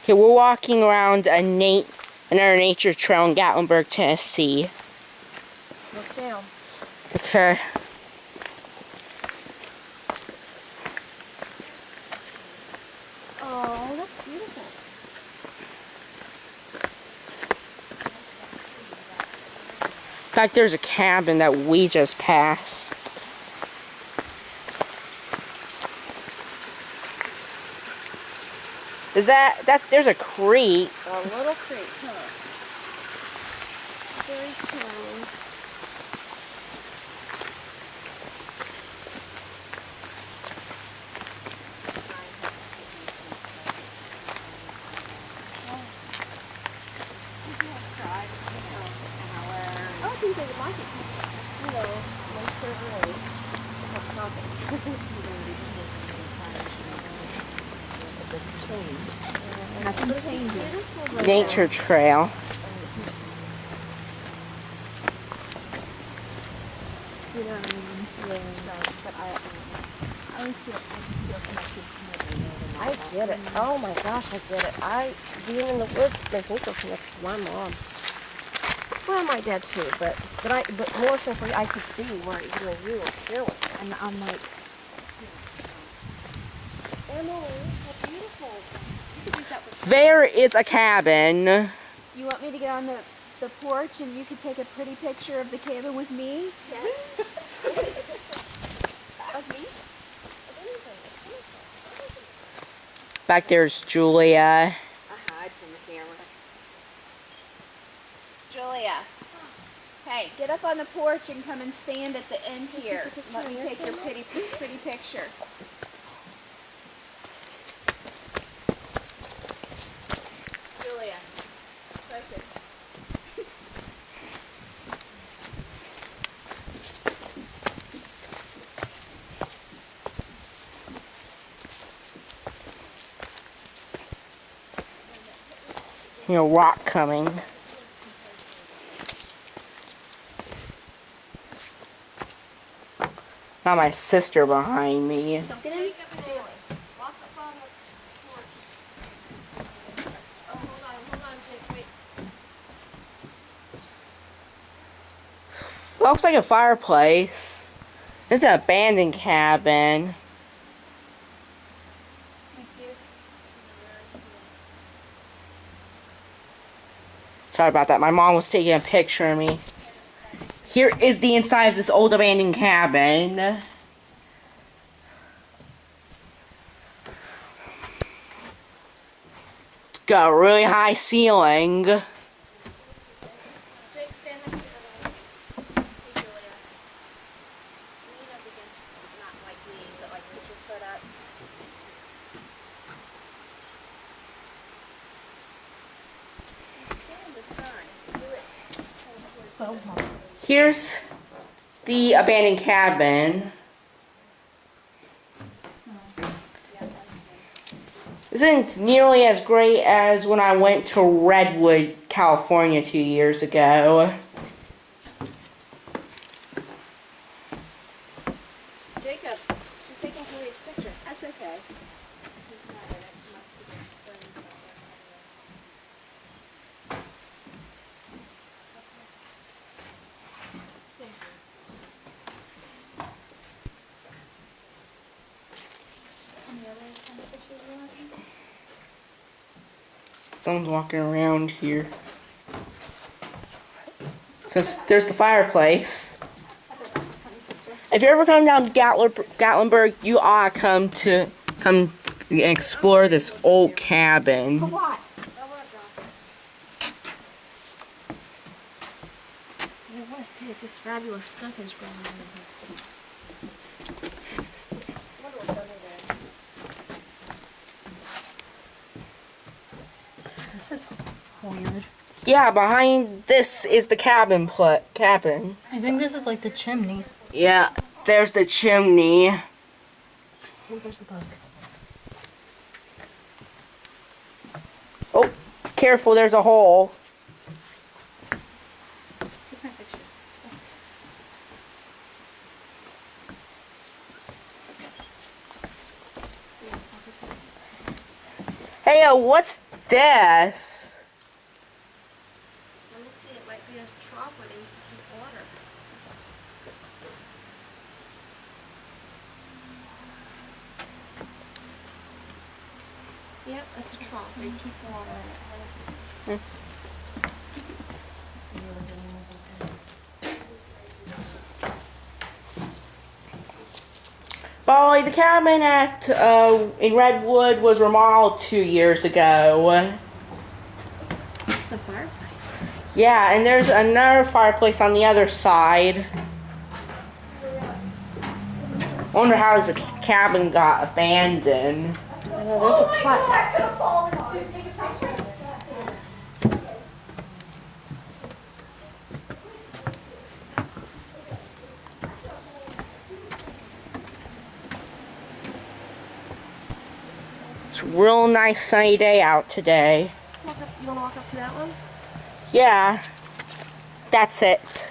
Okay, we're walking around another nature trail in Gatlinburg, Tennessee. Look down. Okay. Oh, that's beautiful. In fact, there's a cabin that we just passed. There's a creek. A little creek, huh? Very tiny. I think they would like it because, nature really have shopping. Nothing changes. Nature trail. You know what I mean? Yeah. So, but I just feel connected to my I get it. Oh my gosh, I get it. Being in the woods makes me feel connected to my mom. Well, my dad too, but more so for I could see where you were feeling, and I'm like, Emily, how beautiful! You could use that with. There is a cabin. You want me to get on the porch and you could take a pretty picture of the cabin with me? Yeah. Of me? Back there's Julia. I hide from the camera. Julia. Hey, get up on the porch and come and stand at the end here. Let me take your pretty picture. Julia, focus. Rock coming. Not my sister behind me. Don't get in. Walk up on the porch. Oh, hold on, Jake, wait. Looks like a fireplace. This is an abandoned cabin. Thank you. Sorry about that. My mom was taking a picture of me. Here is the inside of this old abandoned cabin. It's got a really high ceiling. Jake, stand next to the Hey, Julia. Lean up against, not like lean, but like put your foot up. You stand in the sun. Do it. Here's the abandoned cabin. This isn't nearly as great as when I went to Redwood, California 2 years ago. Jacob, she's taking Julia's picture. That's okay. Someone's walking around here. Since there's the fireplace. If you ever come down to Gatlinburg, you ought to come explore this old cabin. What? I want to see if this fabulous stuff is growing in here. I wonder what's under there. This is weird. Yeah, behind this is the cabin. I think this is like the chimney. Yeah, there's the chimney. Oh, there's the bug. Oh, careful, there's a hole. Take my picture. Hey, what's this? Let me see, it might be a trough where they used to keep water. Yep, it's a trough. They keep water in it. Boy, the cabin at in Redwood was remodeled 2 years ago. It's a fireplace. Yeah, and there's another fireplace on the other side. Wonder how the cabin got abandoned. I know, there's a plaque. It's a real nice sunny day out today. You want to walk up to that one? Yeah, that's it.